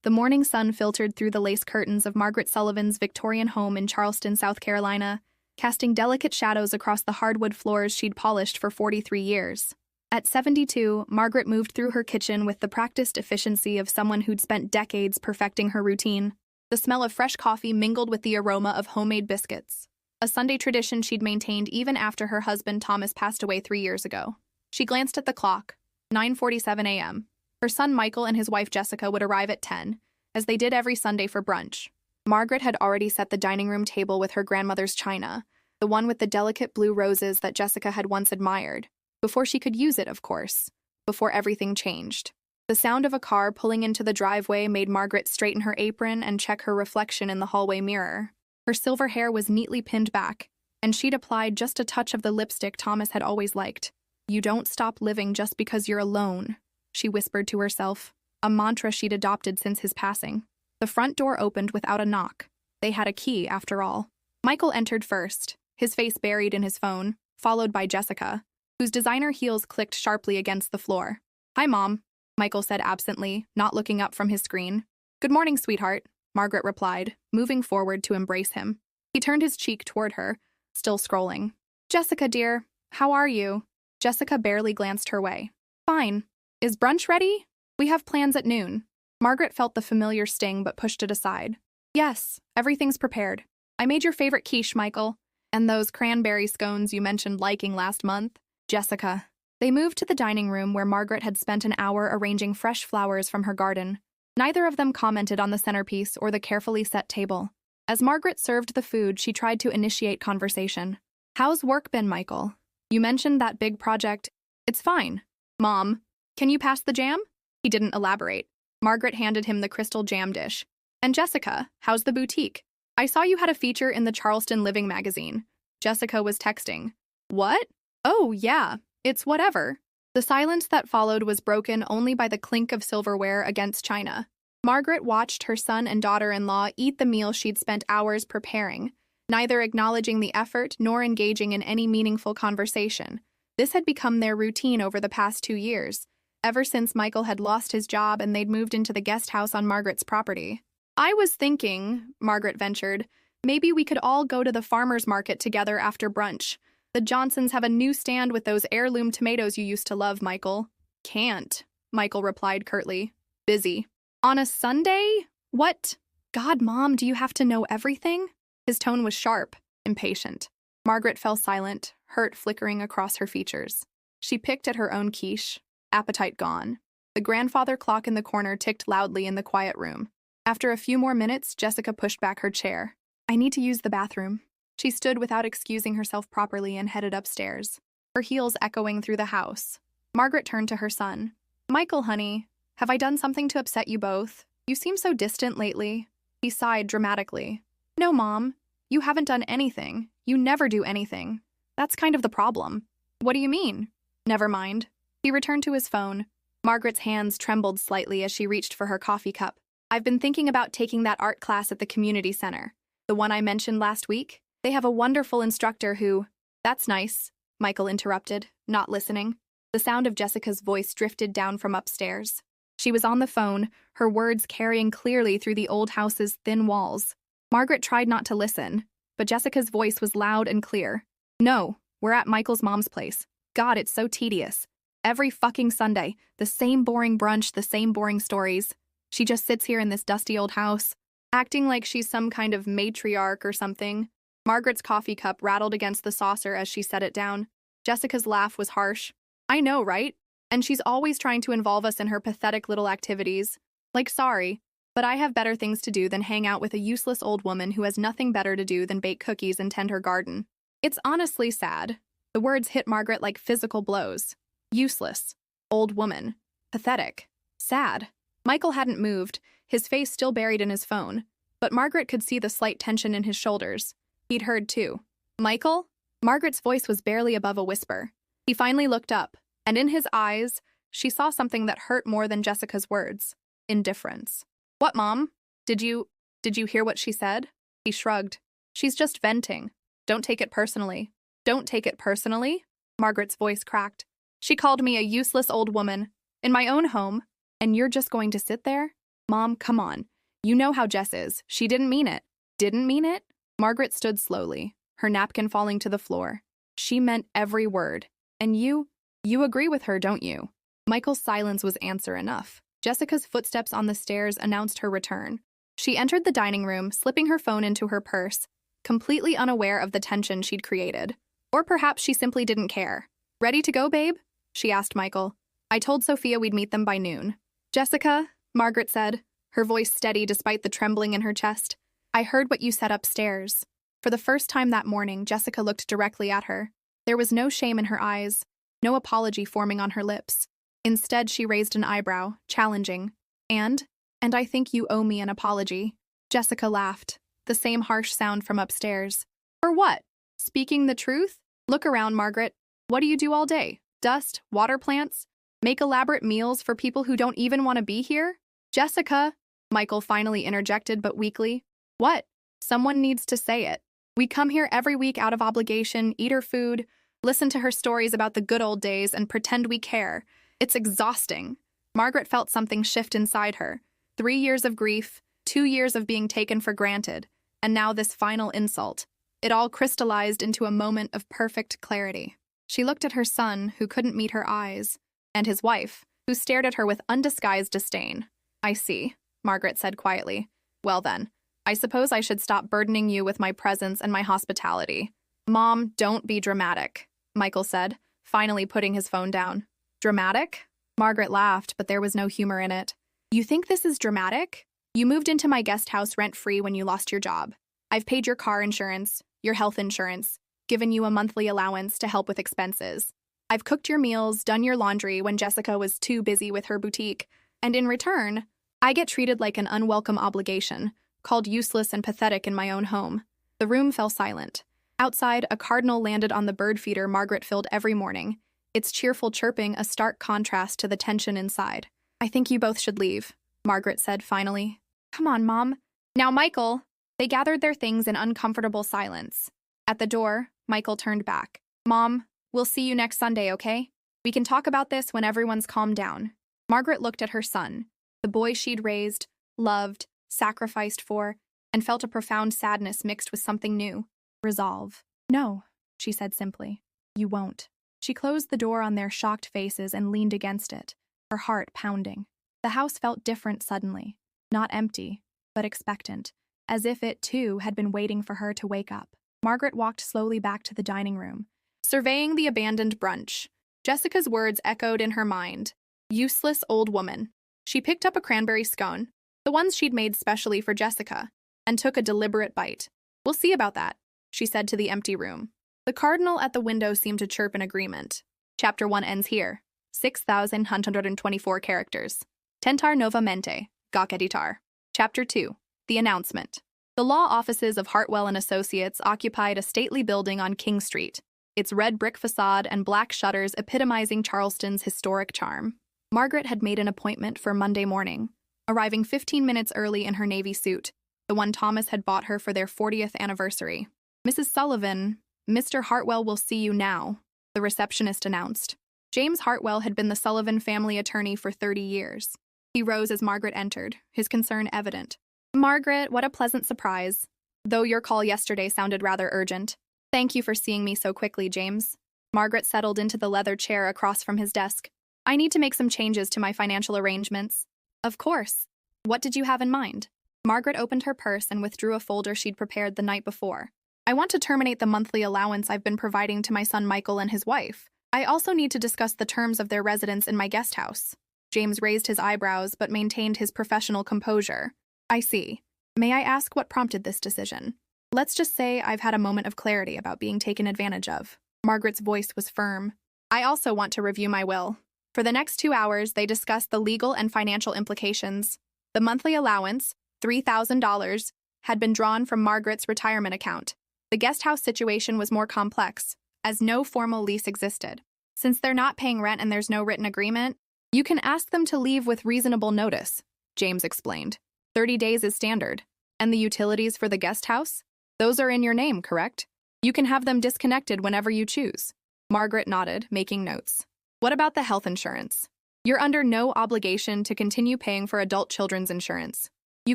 The morning sun filtered through the lace curtains of Margaret Sullivan's Victorian home in Charleston, South Carolina, casting delicate shadows across the hardwood floors she'd polished for 43 years. At 72, Margaret moved through her kitchen with the practiced efficiency of someone who'd spent decades perfecting her routine. The smell of fresh coffee mingled with the aroma of homemade biscuits, a Sunday tradition she'd maintained even after her husband Thomas passed away 3 years ago. She glanced at the clock, 9:47 a.m. Her son Michael and his wife Jessica would arrive at 10, as they did every Sunday for brunch. Margaret had already set the dining room table with her grandmother's china, the one with the delicate blue roses that Jessica had once admired, before she could use it, of course, before everything changed. The sound of a car pulling into the driveway made Margaret straighten her apron and check her reflection in the hallway mirror. Her silver hair was neatly pinned back, and she'd applied just a touch of the lipstick Thomas had always liked. "You don't stop living just because you're alone," she whispered to herself, a mantra she'd adopted since his passing. The front door opened without a knock. They had a key, after all. Michael entered first, his face buried in his phone, followed by Jessica, whose designer heels clicked sharply against the floor. "Hi, Mom," Michael said absently, not looking up from his screen. "Good morning, sweetheart," Margaret replied, moving forward to embrace him. He turned his cheek toward her, still scrolling. "Jessica, dear, how are you?" Jessica barely glanced her way. "Fine. Is brunch ready? We have plans at noon." Margaret felt the familiar sting but pushed it aside. "Yes, everything's prepared. I made your favorite quiche, Michael, and those cranberry scones you mentioned liking last month." Jessica. They moved to the dining room where Margaret had spent an hour arranging fresh flowers from her garden. Neither of them commented on the centerpiece or the carefully set table. As Margaret served the food, she tried to initiate conversation. "How's work been, Michael? You mentioned that big project." "It's fine. Mom, can you pass the jam?" He didn't elaborate. Margaret handed him the crystal jam dish. "And Jessica, how's the boutique? I saw you had a feature in the Charleston Living magazine." Jessica was texting. "What? Oh, yeah, it's whatever." The silence that followed was broken only by the clink of silverware against china. Margaret watched her son and daughter-in-law eat the meal she'd spent hours preparing, neither acknowledging the effort nor engaging in any meaningful conversation. This had become their routine over the past 2 years, ever since Michael had lost his job and they'd moved into the guest house on Margaret's property. "I was thinking," Margaret ventured, "maybe we could all go to the farmer's market together after brunch. The Johnsons have a new stand with those heirloom tomatoes you used to love, Michael." "Can't," Michael replied curtly. "Busy." "On a Sunday? What? God, Mom, do you have to know everything?" His tone was sharp, impatient. Margaret fell silent, hurt flickering across her features. She picked at her own quiche, appetite gone. The grandfather clock in the corner ticked loudly in the quiet room. After a few more minutes, Jessica pushed back her chair. "I need to use the bathroom." She stood without excusing herself properly and headed upstairs, her heels echoing through the house. Margaret turned to her son. "Michael, honey, have I done something to upset you both? You seem so distant lately." He sighed dramatically. "No, Mom, you haven't done anything. You never do anything. That's kind of the problem." "What do you mean?" "Never mind." He returned to his phone. Margaret's hands trembled slightly as she reached for her coffee cup. "I've been thinking about taking that art class at the community center. The one I mentioned last week. They have a wonderful instructor who—" "That's nice," Michael interrupted, not listening. The sound of Jessica's voice drifted down from upstairs. She was on the phone, her words carrying clearly through the old house's thin walls. Margaret tried not to listen, but Jessica's voice was loud and clear. "No, we're at Michael's mom's place. God, it's so tedious. Every fucking Sunday, the same boring brunch, the same boring stories. She just sits here in this dusty old house, acting like she's some kind of matriarch or something." Margaret's coffee cup rattled against the saucer as she set it down. Jessica's laugh was harsh. "I know, right? And she's always trying to involve us in her pathetic little activities. Like, sorry, but I have better things to do than hang out with a useless old woman who has nothing better to do than bake cookies and tend her garden." It's honestly sad. The words hit Margaret like physical blows. Useless. Old woman. Pathetic. Sad. Michael hadn't moved, his face still buried in his phone, but Margaret could see the slight tension in his shoulders. He'd heard too. "Michael?" Margaret's voice was barely above a whisper. He finally looked up, and in his eyes, she saw something that hurt more than Jessica's words. Indifference. "What, Mom? Did you hear what she said?" He shrugged. "She's just venting. Don't take it personally." "Don't take it personally?" Margaret's voice cracked. "She called me a useless old woman, in my own home, and you're just going to sit there?" Mom, come on. You know how Jess is. She didn't mean it. Didn't mean it? Margaret stood slowly, her napkin falling to the floor. She meant every word. And you agree with her, don't you? Michael's silence was answer enough. Jessica's footsteps on the stairs announced her return. She entered the dining room, slipping her phone into her purse, completely unaware of the tension she'd created. Or perhaps she simply didn't care. Ready to go, babe? She asked Michael. I told Sophia we'd meet them by noon. Jessica, Margaret said, her voice steady despite the trembling in her chest. I heard what you said upstairs. For the first time that morning, Jessica looked directly at her. There was no shame in her eyes, no apology forming on her lips. Instead, she raised an eyebrow, challenging. And I think you owe me an apology. Jessica laughed, the same harsh sound from upstairs. For what? Speaking the truth? Look around, Margaret. What do you do all day? Dust, water plants? Make elaborate meals for people who don't even want to be here? Jessica, Michael finally interjected but weakly. What? Someone needs to say it. We come here every week out of obligation, eat her food, listen to her stories about the good old days, and pretend we care. It's exhausting. Margaret felt something shift inside her. 3 years of grief, 2 years of being taken for granted, and now this final insult. It all crystallized into a moment of perfect clarity. She looked at her son, who couldn't meet her eyes, and his wife, who stared at her with undisguised disdain. I see, Margaret said quietly. Well then, I suppose I should stop burdening you with my presence and my hospitality. Mom, don't be dramatic, Michael said, finally putting his phone down. Dramatic? Margaret laughed, but there was no humor in it. You think this is dramatic? You moved into my guest house rent-free when you lost your job. I've paid your car insurance, your health insurance, given you a monthly allowance to help with expenses. I've cooked your meals, done your laundry when Jessica was too busy with her boutique, and in return, I get treated like an unwelcome obligation, called useless and pathetic in my own home. The room fell silent. Outside, a cardinal landed on the bird feeder Margaret filled every morning, its cheerful chirping a stark contrast to the tension inside. I think you both should leave, Margaret said finally. Come on, Mom. Now, Michael. They gathered their things in uncomfortable silence. At the door, Michael turned back. Mom, we'll see you next Sunday, okay? We can talk about this when everyone's calmed down. Margaret looked at her son, the boy she'd raised, loved, sacrificed for, and felt a profound sadness mixed with something new. Resolve. No, she said simply. You won't. She closed the door on their shocked faces and leaned against it, her heart pounding. The house felt different suddenly, not empty, but expectant, as if it, too, had been waiting for her to wake up. Margaret walked slowly back to the dining room, surveying the abandoned brunch. Jessica's words echoed in her mind. Useless old woman. She picked up a cranberry scone, the ones she'd made specially for Jessica, and took a deliberate bite. We'll see about that, she said to the empty room. The cardinal at the window seemed to chirp in agreement. Chapter 1 ends here. 6,124 characters. Tentar novamente, gok editar. Chapter 2. The announcement. The law offices of Hartwell and Associates occupied a stately building on King Street, its red brick facade and black shutters epitomizing Charleston's historic charm. Margaret had made an appointment for Monday morning, arriving 15 minutes early in her navy suit, the one Thomas had bought her for their 40th anniversary. Mrs. Sullivan, Mr. Hartwell will see you now, the receptionist announced. James Hartwell had been the Sullivan family attorney for 30 years. He rose as Margaret entered, his concern evident. Margaret, what a pleasant surprise. Though your call yesterday sounded rather urgent. Thank you for seeing me so quickly, James. Margaret settled into the leather chair across from his desk. I need to make some changes to my financial arrangements. Of course. What did you have in mind? Margaret opened her purse and withdrew a folder she'd prepared the night before. I want to terminate the monthly allowance I've been providing to my son Michael and his wife. I also need to discuss the terms of their residence in my guest house. James raised his eyebrows but maintained his professional composure. I see. May I ask what prompted this decision? Let's just say I've had a moment of clarity about being taken advantage of. Margaret's voice was firm. I also want to review my will. For the next 2 hours, they discussed the legal and financial implications. The monthly allowance, $3,000, had been drawn from Margaret's retirement account. The guest house situation was more complex, as no formal lease existed. Since they're not paying rent and there's no written agreement, you can ask them to leave with reasonable notice, James explained. 30 days is standard. And the utilities for the guest house? Those are in your name, correct? You can have them disconnected whenever you choose. Margaret nodded, making notes. What about the health insurance? You're under no obligation to continue paying for adult children's insurance. You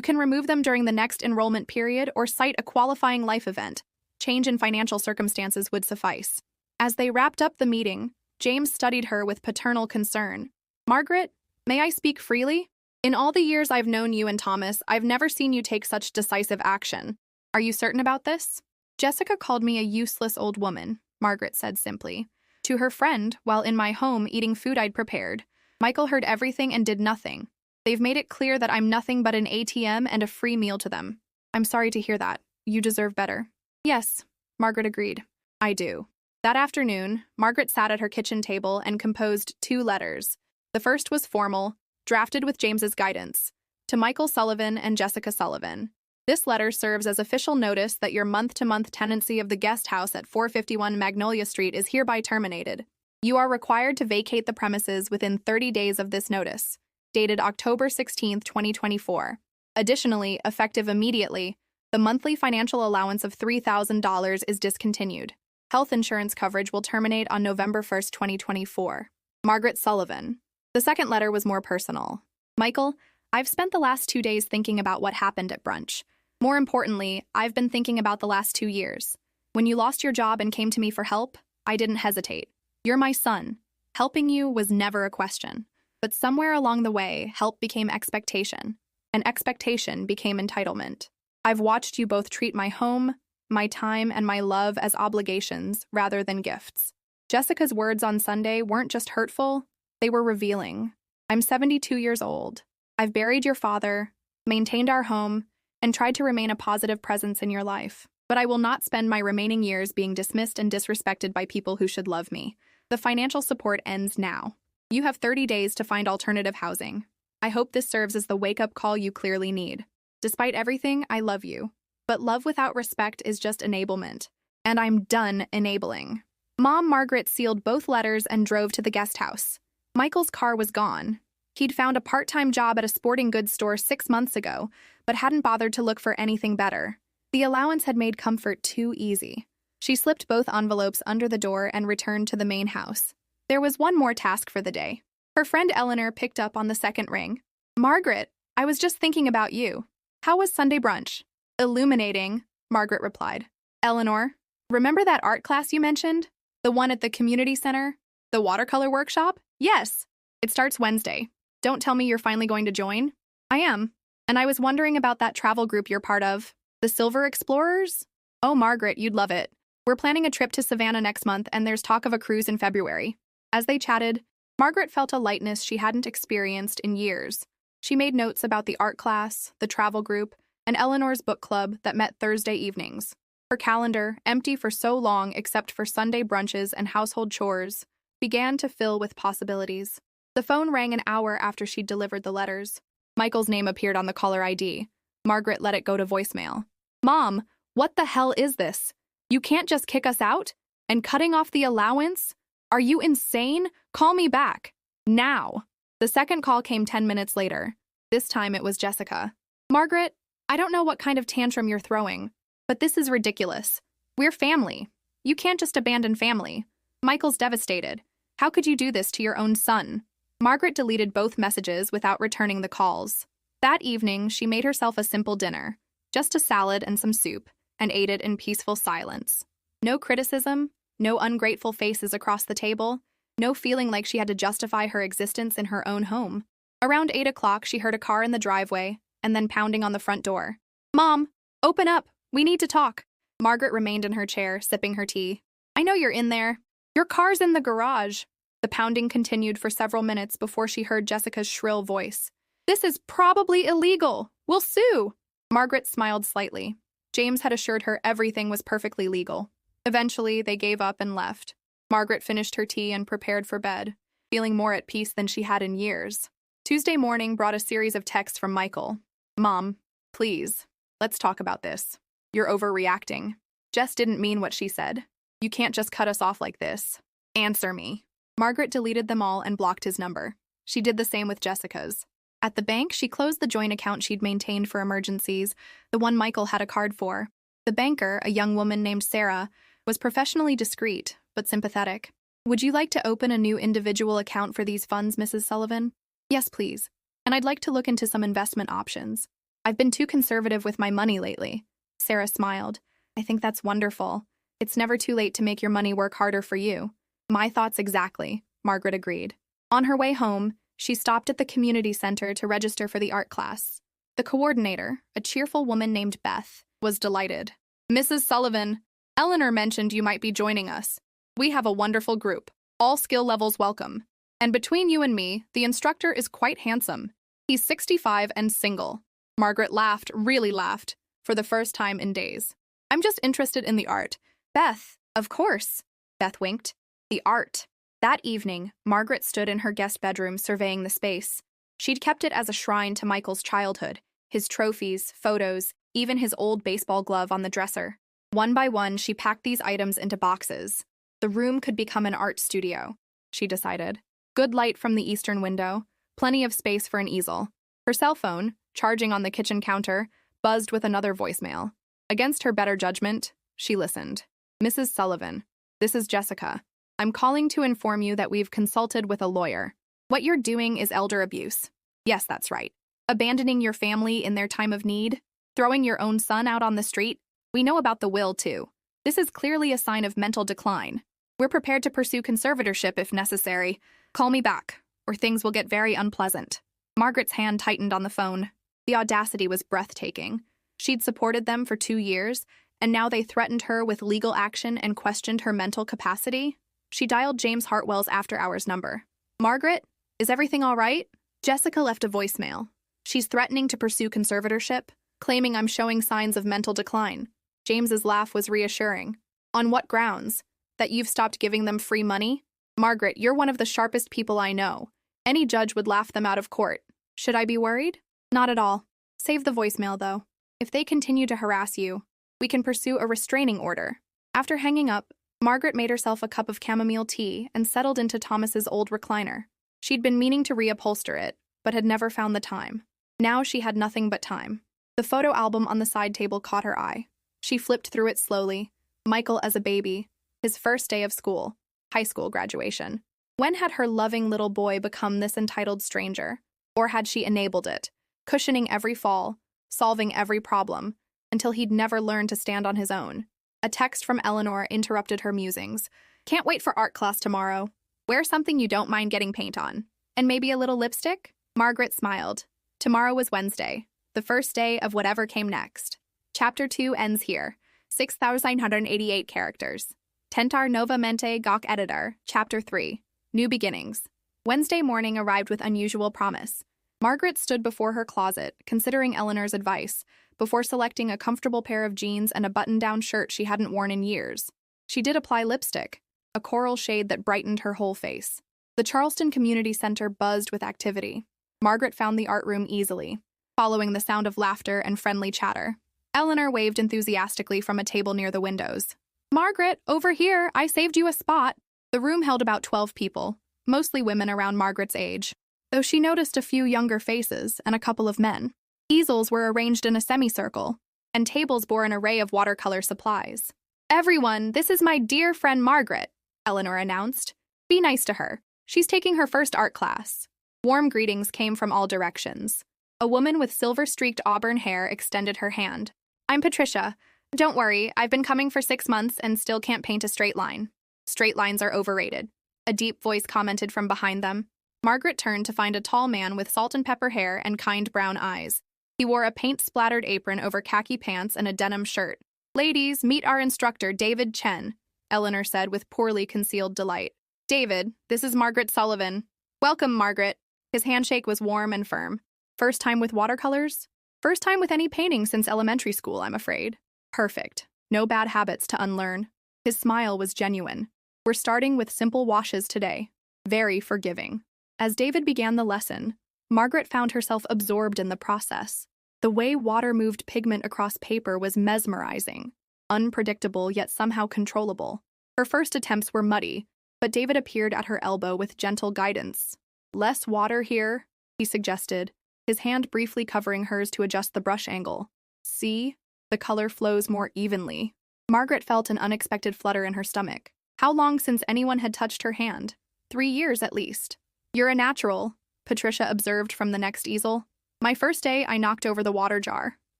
can remove them during the next enrollment period or cite a qualifying life event. Change in financial circumstances would suffice. As they wrapped up the meeting, James studied her with paternal concern. Margaret, may I speak freely? In all the years I've known you and Thomas, I've never seen you take such decisive action. Are you certain about this? Jessica called me a useless old woman, Margaret said simply. To her friend, while in my home eating food I'd prepared. Michael heard everything and did nothing. They've made it clear that I'm nothing but an ATM and a free meal to them. I'm sorry to hear that. You deserve better. Yes, Margaret agreed. I do. That afternoon, Margaret sat at her kitchen table and composed 2 letters. The first was formal, drafted with James's guidance, to Michael Sullivan and Jessica Sullivan. This letter serves as official notice that your month-to-month tenancy of the guest house at 451 Magnolia Street is hereby terminated. You are required to vacate the premises within 30 days of this notice, dated October 16, 2024. Additionally, effective immediately, the monthly financial allowance of $3,000 is discontinued. Health insurance coverage will terminate on November 1, 2024. Margaret Sullivan. The second letter was more personal. Michael, I've spent the last 2 days thinking about what happened at brunch. More importantly, I've been thinking about the last 2 years. When you lost your job and came to me for help, I didn't hesitate. You're my son. Helping you was never a question. But somewhere along the way, help became expectation, and expectation became entitlement. I've watched you both treat my home, my time, and my love as obligations rather than gifts. Jessica's words on Sunday weren't just hurtful, they were revealing. I'm 72 years old. I've buried your father, maintained our home, and tried to remain a positive presence in your life. But I will not spend my remaining years being dismissed and disrespected by people who should love me. The financial support ends now. You have 30 days to find alternative housing. I hope this serves as the wake-up call you clearly need. Despite everything, I love you. But love without respect is just enablement. And I'm done enabling. Mom Margaret sealed both letters and drove to the guest house. Michael's car was gone. He'd found a part-time job at a sporting goods store 6 months ago, but hadn't bothered to look for anything better. The allowance had made comfort too easy. She slipped both envelopes under the door and returned to the main house. There was one more task for the day. Her friend Eleanor picked up on the second ring. Margaret, I was just thinking about you. How was Sunday brunch? Illuminating, Margaret replied. Eleanor, remember that art class you mentioned? The one at the community center? The watercolor workshop? Yes. It starts Wednesday. Don't tell me you're finally going to join. I am. And I was wondering about that travel group you're part of. The Silver Explorers? Oh, Margaret, you'd love it. We're planning a trip to Savannah next month, and there's talk of a cruise in February. As they chatted, Margaret felt a lightness she hadn't experienced in years. She made notes about the art class, the travel group, and Eleanor's book club that met Thursday evenings. Her calendar, empty for so long except for Sunday brunches and household chores, began to fill with possibilities. The phone rang an hour after she'd delivered the letters. Michael's name appeared on the caller ID. Margaret let it go to voicemail. Mom, what the hell is this? You can't just kick us out? And cutting off the allowance? Are you insane? Call me back. Now. The second call came 10 minutes later. This time it was Jessica. Margaret, I don't know what kind of tantrum you're throwing, but this is ridiculous. We're family. You can't just abandon family. Michael's devastated. How could you do this to your own son? Margaret deleted both messages without returning the calls. That evening, she made herself a simple dinner, just a salad and some soup, and ate it in peaceful silence. No criticism, no ungrateful faces across the table, no feeling like she had to justify her existence in her own home. Around 8 o'clock, she heard a car in the driveway, and then pounding on the front door. Mom, open up. We need to talk. Margaret remained in her chair, sipping her tea. I know you're in there. Your car's in the garage. The pounding continued for several minutes before she heard Jessica's shrill voice. This is probably illegal. We'll sue. Margaret smiled slightly. James had assured her everything was perfectly legal. Eventually, they gave up and left. Margaret finished her tea and prepared for bed, feeling more at peace than she had in years. Tuesday morning brought a series of texts from Michael. Mom, please, let's talk about this. You're overreacting. Jess didn't mean what she said. You can't just cut us off like this. Answer me. Margaret deleted them all and blocked his number. She did the same with Jessica's. At the bank, she closed the joint account she'd maintained for emergencies, the one Michael had a card for. The banker, a young woman named Sarah, was professionally discreet, but sympathetic. Would you like to open a new individual account for these funds, Mrs. Sullivan? Yes, please. And I'd like to look into some investment options. I've been too conservative with my money lately. Sarah smiled. I think that's wonderful. It's never too late to make your money work harder for you. My thoughts exactly, Margaret agreed. On her way home, she stopped at the community center to register for the art class. The coordinator, a cheerful woman named Beth, was delighted. Mrs. Sullivan, Eleanor mentioned you might be joining us. We have a wonderful group, all skill levels welcome. And between you and me, the instructor is quite handsome. He's 65 and single. Margaret laughed, really laughed, for the first time in days. I'm just interested in the art. Beth, of course. Beth winked. The art. That evening, Margaret stood in her guest bedroom surveying the space. She'd kept it as a shrine to Michael's childhood, his trophies, photos, even his old baseball glove on the dresser. One by one, she packed these items into boxes. The room could become an art studio, she decided. Good light from the eastern window, plenty of space for an easel. Her cell phone, charging on the kitchen counter, buzzed with another voicemail. Against her better judgment, she listened. Mrs. Sullivan, this is Jessica. I'm calling to inform you that we've consulted with a lawyer. What you're doing is elder abuse. Yes, that's right. Abandoning your family in their time of need, throwing your own son out on the street. We know about the will, too. This is clearly a sign of mental decline. We're prepared to pursue conservatorship if necessary. Call me back, or things will get very unpleasant. Margaret's hand tightened on the phone. The audacity was breathtaking. She'd supported them for 2 years, and now they threatened her with legal action and questioned her mental capacity. She dialed James Hartwell's after-hours number. Margaret, is everything all right? Jessica left a voicemail. She's threatening to pursue conservatorship, claiming I'm showing signs of mental decline. James's laugh was reassuring. On what grounds? That you've stopped giving them free money? Margaret, you're one of the sharpest people I know. Any judge would laugh them out of court. Should I be worried? Not at all. Save the voicemail, though. If they continue to harass you, we can pursue a restraining order. After hanging up, Margaret made herself a cup of chamomile tea and settled into Thomas's old recliner. She'd been meaning to reupholster it, but had never found the time. Now she had nothing but time. The photo album on the side table caught her eye. She flipped through it slowly. Michael as a baby, his first day of school, high school graduation. When had her loving little boy become this entitled stranger? Or had she enabled it, cushioning every fall, solving every problem, until he'd never learned to stand on his own? A text from Eleanor interrupted her musings. Can't wait for art class tomorrow. Wear something you don't mind getting paint on. And maybe a little lipstick? Margaret smiled. Tomorrow was Wednesday, the first day of whatever came next. Chapter 2 ends here. 6,988 characters. Tentar novamente gok editor. Chapter 3. New beginnings. Wednesday morning arrived with unusual promise. Margaret stood before her closet, considering Eleanor's advice, before selecting a comfortable pair of jeans and a button-down shirt she hadn't worn in years. She did apply lipstick, a coral shade that brightened her whole face. The Charleston Community Center buzzed with activity. Margaret found the art room easily, following the sound of laughter and friendly chatter. Eleanor waved enthusiastically from a table near the windows. Margaret, over here, I saved you a spot. The room held about 12 people, mostly women around Margaret's age, though she noticed a few younger faces and a couple of men. Easels were arranged in a semicircle, and tables bore an array of watercolor supplies. Everyone, this is my dear friend Margaret, Eleanor announced. Be nice to her. She's taking her first art class. Warm greetings came from all directions. A woman with silver-streaked auburn hair extended her hand. I'm Patricia. Don't worry, I've been coming for 6 months and still can't paint a straight line. Straight lines are overrated. A deep voice commented from behind them. Margaret turned to find a tall man with salt and pepper hair and kind brown eyes. He wore a paint-splattered apron over khaki pants and a denim shirt. Ladies, meet our instructor, David Chen, Eleanor said with poorly concealed delight. David, this is Margaret Sullivan. Welcome, Margaret. His handshake was warm and firm. First time with watercolors? First time with any painting since elementary school, I'm afraid. Perfect. No bad habits to unlearn. His smile was genuine. We're starting with simple washes today. Very forgiving. As David began the lesson, Margaret found herself absorbed in the process. The way water moved pigment across paper was mesmerizing, unpredictable yet somehow controllable. Her first attempts were muddy, but David appeared at her elbow with gentle guidance. Less water here, he suggested, his hand briefly covering hers to adjust the brush angle. See? The color flows more evenly. Margaret felt an unexpected flutter in her stomach. How long since anyone had touched her hand? 3 years at least. You're a natural, Patricia observed from the next easel. My first day, I knocked over the water jar.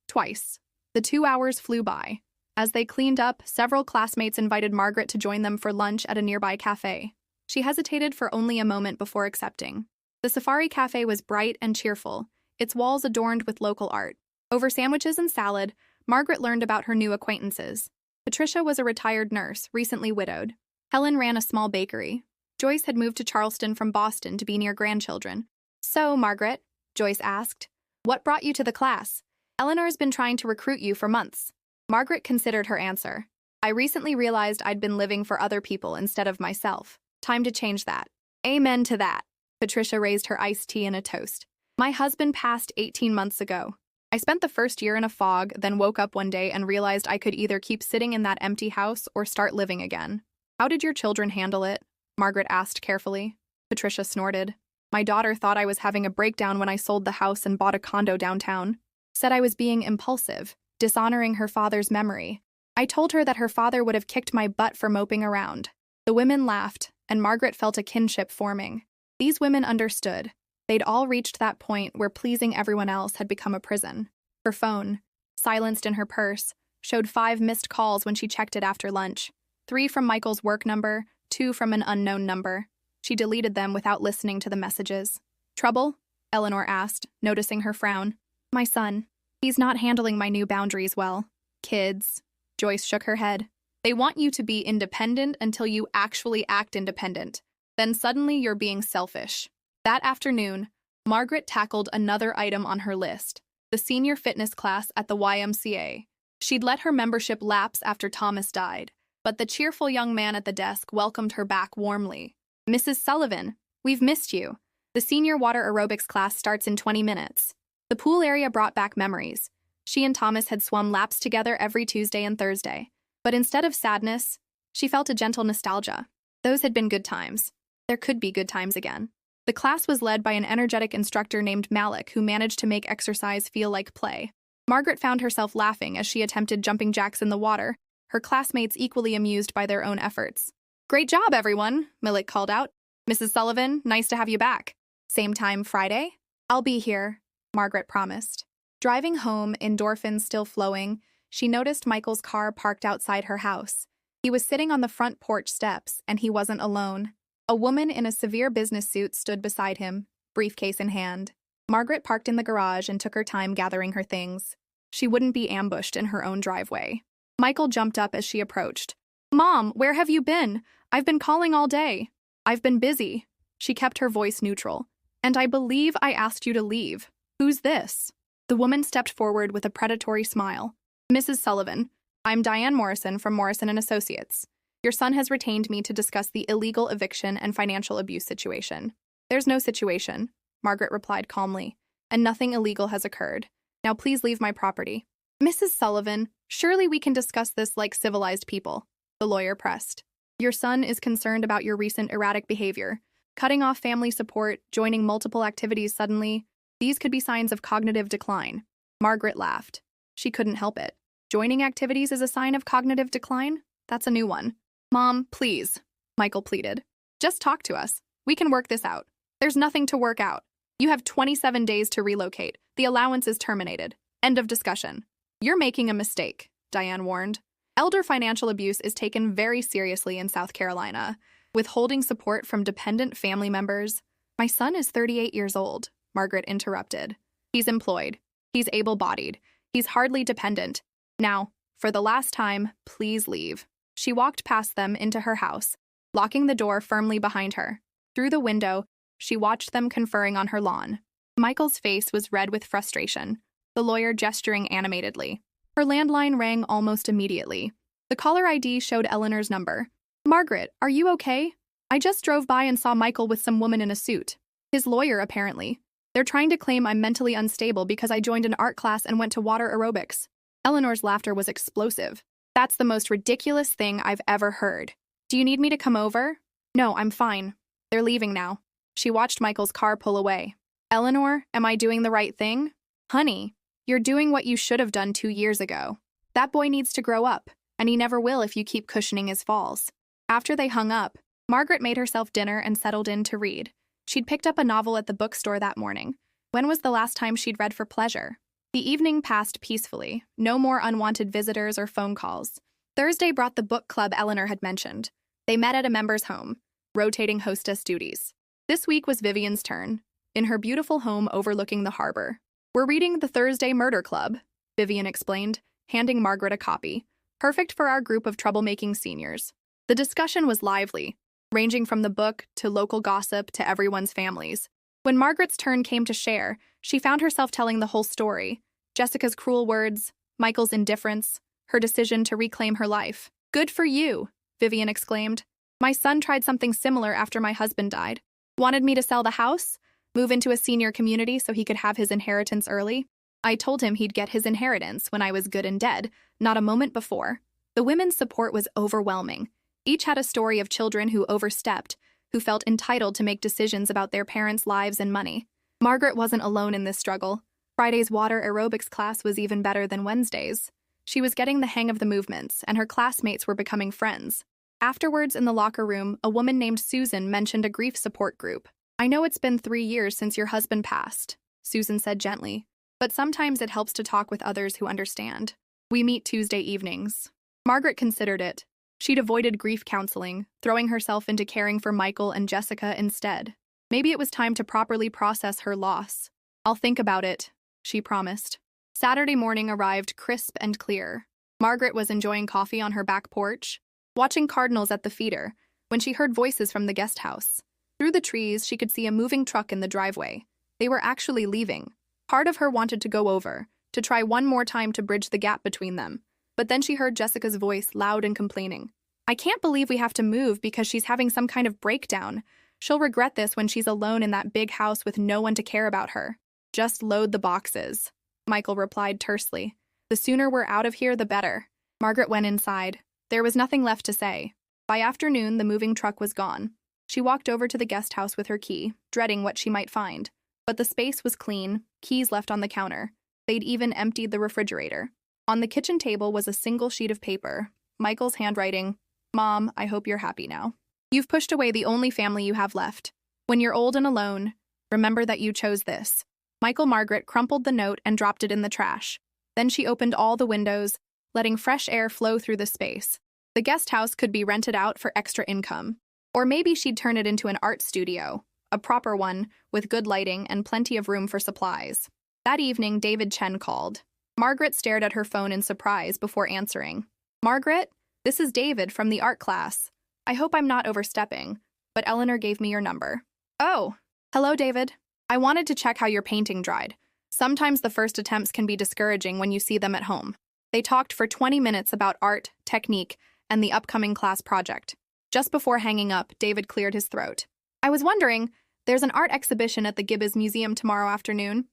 Twice. The 2 hours flew by. As they cleaned up, several classmates invited Margaret to join them for lunch at a nearby cafe. She hesitated for only a moment before accepting. The Safari Cafe was bright and cheerful, its walls adorned with local art. Over sandwiches and salad, Margaret learned about her new acquaintances. Patricia was a retired nurse, recently widowed. Helen ran a small bakery. Joyce had moved to Charleston from Boston to be near grandchildren. So, Margaret, Joyce asked, what brought you to the class? Eleanor's been trying to recruit you for months. Margaret considered her answer. I recently realized I'd been living for other people instead of myself. Time to change that. Amen to that. Patricia raised her iced tea in a toast. My husband passed 18 months ago. I spent the first year in a fog, then woke up one day and realized I could either keep sitting in that empty house or start living again. How did your children handle it? Margaret asked carefully. Patricia snorted. My daughter thought I was having a breakdown when I sold the house and bought a condo downtown. Said I was being impulsive, dishonoring her father's memory. I told her that her father would have kicked my butt for moping around. The women laughed, and Margaret felt a kinship forming. These women understood. They'd all reached that point where pleasing everyone else had become a prison. Her phone, silenced in her purse, showed 5 missed calls when she checked it after lunch. 3 from Michael's work number, 2 from an unknown number. She deleted them without listening to the messages. Trouble? Eleanor asked, noticing her frown. My son. He's not handling my new boundaries well. Kids. Joyce shook her head. They want you to be independent until you actually act independent. Then suddenly you're being selfish. That afternoon, Margaret tackled another item on her list, the senior fitness class at the YMCA. She'd let her membership lapse after Thomas died, but the cheerful young man at the desk welcomed her back warmly. Mrs. Sullivan, we've missed you. The senior water aerobics class starts in 20 minutes. The pool area brought back memories. She and Thomas had swum laps together every Tuesday and Thursday. But instead of sadness, she felt a gentle nostalgia. Those had been good times. There could be good times again. The class was led by an energetic instructor named Malik who managed to make exercise feel like play. Margaret found herself laughing as she attempted jumping jacks in the water, her classmates equally amused by their own efforts. Great job, everyone, Malik called out. Mrs. Sullivan, nice to have you back. Same time Friday? I'll be here, Margaret promised. Driving home, endorphins still flowing, she noticed Michael's car parked outside her house. He was sitting on the front porch steps, and he wasn't alone. A woman in a severe business suit stood beside him, briefcase in hand. Margaret parked in the garage and took her time gathering her things. She wouldn't be ambushed in her own driveway. Michael jumped up as she approached. Mom, where have you been? I've been calling all day. I've been busy. She kept her voice neutral. And I believe I asked you to leave. Who's this? The woman stepped forward with a predatory smile. Mrs. Sullivan, I'm Diane Morrison from Morrison & Associates. Your son has retained me to discuss the illegal eviction and financial abuse situation. There's no situation, Margaret replied calmly, and nothing illegal has occurred. Now please leave my property. Mrs. Sullivan, surely we can discuss this like civilized people, the lawyer pressed. Your son is concerned about your recent erratic behavior. Cutting off family support, joining multiple activities suddenly, these could be signs of cognitive decline. Margaret laughed. She couldn't help it. Joining activities is a sign of cognitive decline? That's a new one. Mom, please, Michael pleaded. Just talk to us. We can work this out. There's nothing to work out. You have 27 days to relocate. The allowance is terminated. End of discussion. You're making a mistake, Diane warned. Elder financial abuse is taken very seriously in South Carolina, withholding support from dependent family members. My son is 38 years old, Margaret interrupted. He's employed. He's able-bodied. He's hardly dependent. Now, for the last time, please leave. She walked past them into her house, locking the door firmly behind her. Through the window, she watched them conferring on her lawn. Michael's face was red with frustration, the lawyer gesturing animatedly. Her landline rang almost immediately. The caller ID showed Eleanor's number. Margaret, are you okay? I just drove by and saw Michael with some woman in a suit. His lawyer, apparently. They're trying to claim I'm mentally unstable because I joined an art class and went to water aerobics. Eleanor's laughter was explosive. That's the most ridiculous thing I've ever heard. Do you need me to come over? No, I'm fine. They're leaving now. She watched Michael's car pull away. Eleanor, am I doing the right thing? Honey, you're doing what you should have done 2 years ago. That boy needs to grow up, and he never will if you keep cushioning his falls. After they hung up, Margaret made herself dinner and settled in to read. She'd picked up a novel at the bookstore that morning. When was the last time she'd read for pleasure? The evening passed peacefully, no more unwanted visitors or phone calls. Thursday brought the book club Eleanor had mentioned. They met at a member's home, rotating hostess duties. This week was Vivian's turn, in her beautiful home overlooking the harbor. "We're reading the Thursday Murder Club," Vivian explained, handing Margaret a copy. "Perfect for our group of troublemaking seniors." The discussion was lively, ranging from the book to local gossip to everyone's families. When Margaret's turn came to share, she found herself telling the whole story. Jessica's cruel words, Michael's indifference, her decision to reclaim her life. "Good for you," Vivian exclaimed. "My son tried something similar after my husband died. Wanted me to sell the house, move into a senior community so he could have his inheritance early. I told him he'd get his inheritance when I was good and dead, not a moment before." The women's support was overwhelming. Each had a story of children who overstepped, who felt entitled to make decisions about their parents' lives and money. Margaret wasn't alone in this struggle. Friday's water aerobics class was even better than Wednesday's. She was getting the hang of the movements, and her classmates were becoming friends. Afterwards, in the locker room, a woman named Susan mentioned a grief support group. "I know it's been 3 years since your husband passed," Susan said gently, "but sometimes it helps to talk with others who understand. We meet Tuesday evenings." Margaret considered it. She'd avoided grief counseling, throwing herself into caring for Michael and Jessica instead. Maybe it was time to properly process her loss. "I'll think about it," she promised. Saturday morning arrived crisp and clear. Margaret was enjoying coffee on her back porch, watching cardinals at the feeder, when she heard voices from the guest house. Through the trees, she could see a moving truck in the driveway. They were actually leaving. Part of her wanted to go over, to try one more time to bridge the gap between them. But then she heard Jessica's voice, loud and complaining. "I can't believe we have to move because she's having some kind of breakdown. She'll regret this when she's alone in that big house with no one to care about her." "Just load the boxes," Michael replied tersely. "The sooner we're out of here, the better." Margaret went inside. There was nothing left to say. By afternoon, the moving truck was gone. She walked over to the guest house with her key, dreading what she might find. But the space was clean, keys left on the counter. They'd even emptied the refrigerator. On the kitchen table was a single sheet of paper, Michael's handwriting. "Mom, I hope you're happy now. You've pushed away the only family you have left. When you're old and alone, remember that you chose this." Margaret crumpled the note and dropped it in the trash. Then she opened all the windows, letting fresh air flow through the space. The guest house could be rented out for extra income. Or maybe she'd turn it into an art studio, a proper one, with good lighting and plenty of room for supplies. That evening, David Chen called. Margaret stared at her phone in surprise before answering. "Margaret, this is David from the art class. I hope I'm not overstepping, but Eleanor gave me your number." "Oh, hello, David. I wanted to check how your painting dried. Sometimes the first attempts can be discouraging when you see them at home." They talked for 20 minutes about art, technique, and the upcoming class project. Just before hanging up, David cleared his throat. "I was wondering, there's an art exhibition at the Gibbs Museum tomorrow afternoon.